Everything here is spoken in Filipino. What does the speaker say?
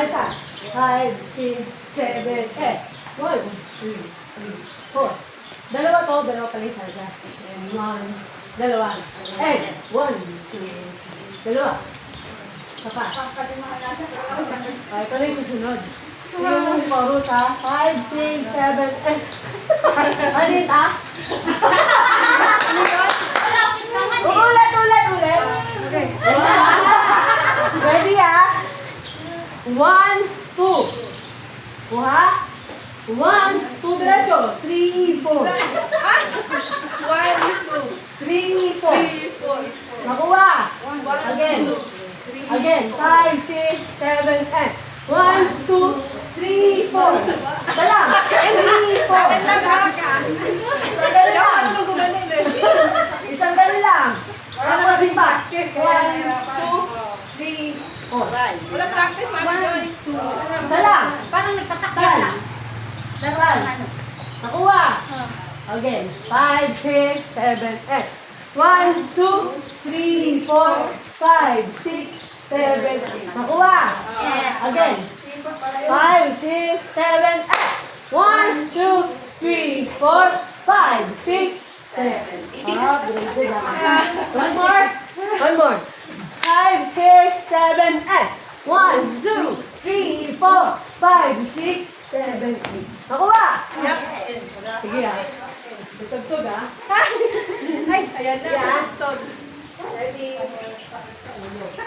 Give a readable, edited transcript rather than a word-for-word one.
Alsa. 5, 6, 7, 8. 1, 2, 3, 4. Dalawa to, dalawa pala yung salsa. 1, dalawa. 8. 1, 2, dalawa. Isa pa. Okay, ito na yung susunod. Yung chorus ha. 5, 6, 7, 8. Alit ha? Ulit. Okay. Ready ha? 1, 2. Kuha? 1, 2, diretso. 3, 4. 3, 4. Nakuha. Again. 5, 6, 7, 8. 1, 2, 3, 4. Dala. 3, 4. Isang dali lang. Wala na masimba. 1, 2, 3, 4. Wala practice, Mami Joy. Isa lang. Parang nagtatakyan lang. Daral. Nakuha. Again. 5, 6, 7, 8. 1, 2, 3, 4, 5, 6, 7, 8. Nakuha. Yes. Again. 5, 6, 7, 8. 1, 2, 3, 4, 5, 6, 7. Ah, very good. One more. 5, 6, 7, 8. 1, 2, 3, 4, 5, 6, 7, 8. Nakuha. Sige ah. Tutugtog ah. Ay, ayan na. Yeah. Tog. Ready?